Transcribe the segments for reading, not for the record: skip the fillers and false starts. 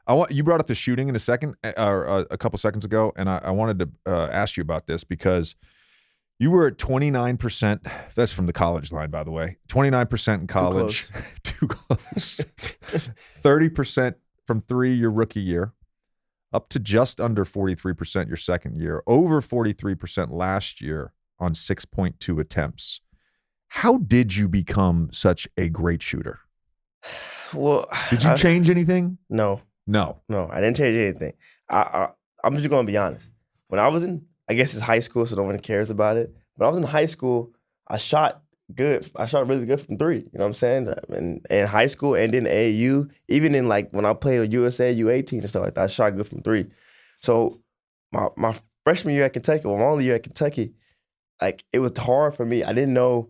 You brought up the shooting in a second, or a couple seconds ago, and I wanted to ask you about this because you were at 29%. That's from the college line, by the way. 29% in college. Too close. 30% from three your rookie year, up to just under 43% your second year, over 43% last year on 6.2 attempts. How did you become such a great shooter? Well, did you change anything? No, I didn't change anything. I'm just going to be honest. When I was I guess it's high school, so no one cares about it. But I was in high school, I shot good. I shot really good from three. You know what I'm saying? In high school and then AAU, even in like when I played with USA, U18 and stuff like that, I shot good from three. So my freshman year at Kentucky, my only year at Kentucky, like it was hard for me. I didn't know,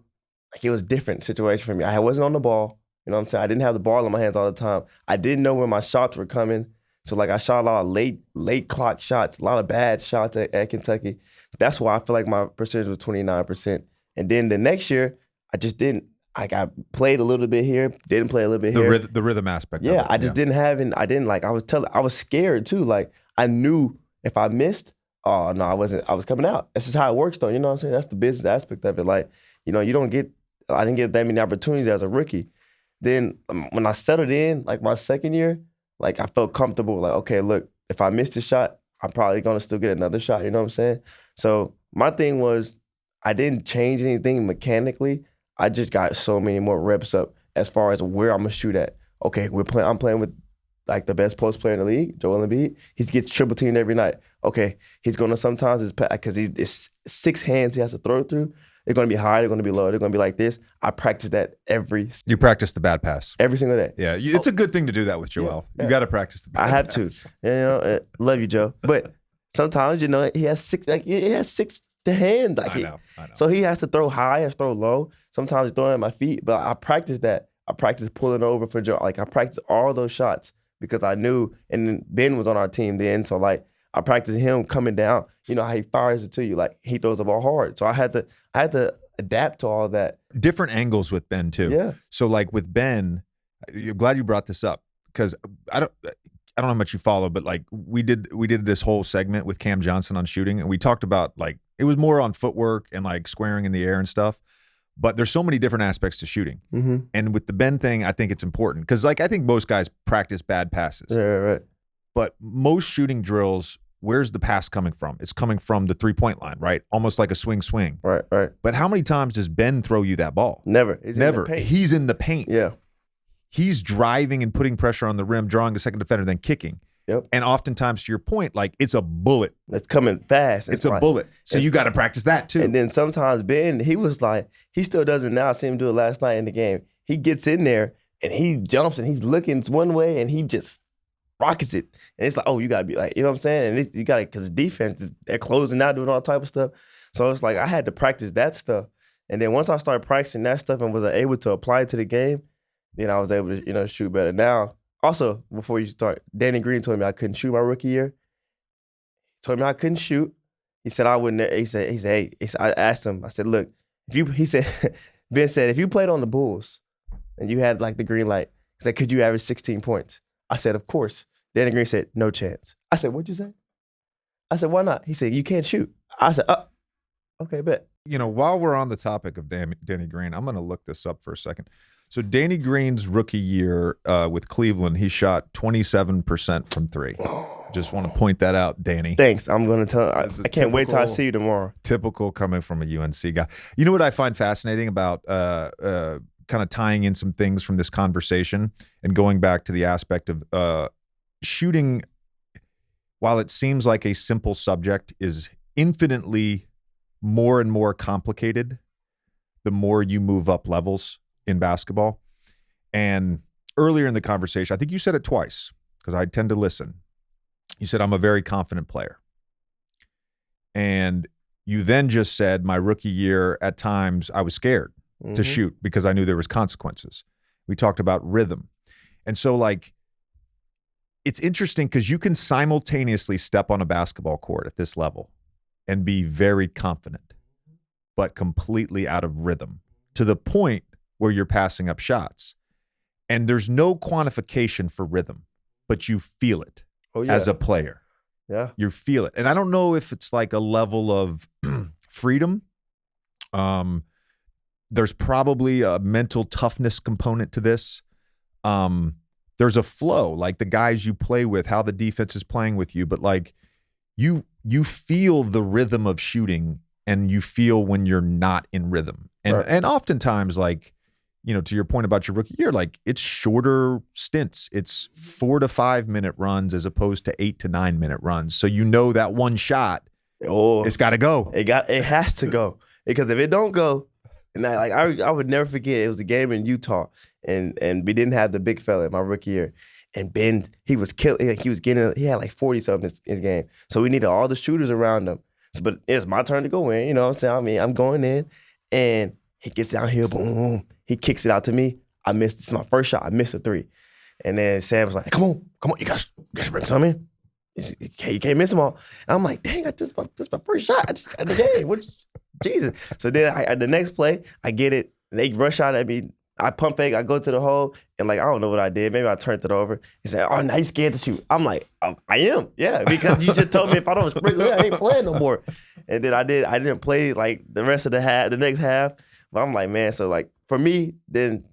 like it was a different situation for me. I wasn't on the ball. You know what I'm saying? I didn't have the ball in my hands all the time. I didn't know when my shots were coming. So like I shot a lot of late clock shots, a lot of bad shots at Kentucky. That's why I feel like my percentage was 29%. And then the next year, I just didn't. I played a little bit here, didn't play a little bit here. The rhythm aspect. Yeah, of it. I just didn't have it. I didn't like. I was scared too. Like I knew if I missed, oh no, I wasn't. I was coming out. That's just how it works, though. You know what I'm saying? That's the business aspect of it. Like you don't get. I didn't get that many opportunities as a rookie. Then when I settled in, like my second year, like I felt comfortable. Like okay, look, if I missed a shot, I'm probably gonna still get another shot. You know what I'm saying? So my thing was, I didn't change anything mechanically. I just got so many more reps up as far as where I'm gonna shoot at. Okay, I'm playing with like the best post player in the league, Joel Embiid. He gets triple teamed every night. Okay, he's gonna sometimes because it's six hands he has to throw through. They're gonna be high, they're gonna be low, they're gonna be like this. I practice that You practice the bad pass every single day. Yeah, it's a good thing to do that with Joel. Yeah. You got to practice the bad pass. I have to. You know, love you, Joe. But sometimes he has six. Like he has six to hand. Like I know. So he has to throw high, has to throw low. Sometimes he's throwing at my feet. But I practice that. I practice pulling over for Joe. Like I practice all those shots because I knew. And then Ben was on our team then, so like I practiced him coming down. You know how he fires it to you. Like he throws the ball hard. So I had to adapt to all that. Different angles with Ben too. Yeah. So like with Ben, I'm glad you brought this up because I don't know how much you follow, but like we did this whole segment with Cam Johnson on shooting, and we talked about like it was more on footwork and like squaring in the air and stuff. But there's so many different aspects to shooting, and with the Ben thing, I think it's important because like I think most guys practice bad passes. Yeah, right. But most shooting drills, where's the pass coming from? It's coming from the 3-point line, right? Almost like a swing. Right. But how many times does Ben throw you that ball? Never. Never. He's in the paint. Yeah. He's driving and putting pressure on the rim, drawing a second defender, then kicking. Yep. And oftentimes, to your point, like it's a bullet. It's coming fast. It's a bullet. So you got to practice that too. And then sometimes Ben, he was like, he still does it now. I seen him do it last night in the game. He gets in there and he jumps and he's looking one way and he just rockets it. And it's like, oh, you got to be like, you know what I'm saying? And you got to, because defense, they're closing out, doing all type of stuff. So it's like I had to practice that stuff. And then once I started practicing that stuff and was able to apply it to the game, then I was able to, shoot better. Now, also, before you start, Danny Green told me I couldn't shoot my rookie year. He told me I couldn't shoot. He said I wouldn't. He said, hey. I asked him. I said, look, Ben said, if you played on the Bulls and you had like the green light, he said, could you average 16 points? I said, of course. Danny Green said, no chance. I said, what'd you say? I said, why not? He said, you can't shoot. I said, okay, bet. While we're on the topic of Danny Green, I'm going to look this up for a second. So Danny Green's rookie year with Cleveland, he shot 27% from three. Just want to point that out, Danny. Thanks. I'm going to tell. I can't wait till I see you tomorrow. Typical coming from a UNC guy. You know what I find fascinating about kind of tying in some things from this conversation and going back to the aspect of shooting, while it seems like a simple subject, is infinitely more and more complicated the more you move up levels in basketball. And earlier in the conversation, I think you said it twice because I tend to listen. You said, I'm a very confident player. And you then just said my rookie year, at times I was scared to shoot because I knew there was consequences. We talked about rhythm. And so like, it's interesting because you can simultaneously step on a basketball court at this level and be very confident, but completely out of rhythm to the point where you're passing up shots. And there's no quantification for rhythm. but you feel it Oh yeah. as a player. Yeah. You feel it. And I don't know if it's like a level of freedom. There's probably a mental toughness component to this. There's a flow, like the guys you play with, how the defense is playing with you, but like you feel the rhythm of shooting and you feel when you're not in rhythm. And Right. and oftentimes, like, you know, to your point about your rookie year, like it's shorter stints. It's 4 to 5 minute runs as opposed to 8 to 9 minute runs. So you know that one shot, it's got to go. It has to go, because if it don't go, and I would never forget, it was a game in Utah, and we didn't have the big fella in my rookie year, and Ben, he was killing. He had like 40 something in his game, so we needed all the shooters around him. So, but it's my turn to go in. You know what I'm saying? I mean, I'm going in, and he gets down here, boom, he kicks it out to me. I missed. It's my first shot. I missed a three, and then Sam was like, "Come on, you guys bring some in. You can't miss them all." And I'm like, "Dang, this is my first shot. I just got in the game. What, Jesus?" So then the next play, I get it. They rush out at me. I pump fake. I go to the hole, and like I don't know what I did. Maybe I turned it over. He said, "Oh, now you scared to shoot." I'm like, "I am, yeah," because you just told me if I don't sprinkle it, I ain't playing no more. And then I didn't play like the rest of the next half. But I'm like, man. So like for me, then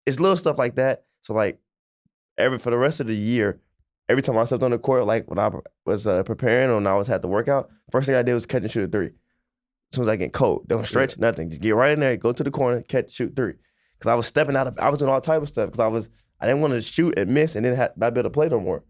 it's little stuff like that. So like for the rest of the year, every time I stepped on the court, like when I was preparing or when I had to work out, first thing I did was catch and shoot a three. As soon as I get cold, don't stretch, nothing. Just get right in there, go to the corner, catch, shoot three. Because I was stepping out, I was doing all type of stuff because I didn't want to shoot and miss and then not be able to play no more.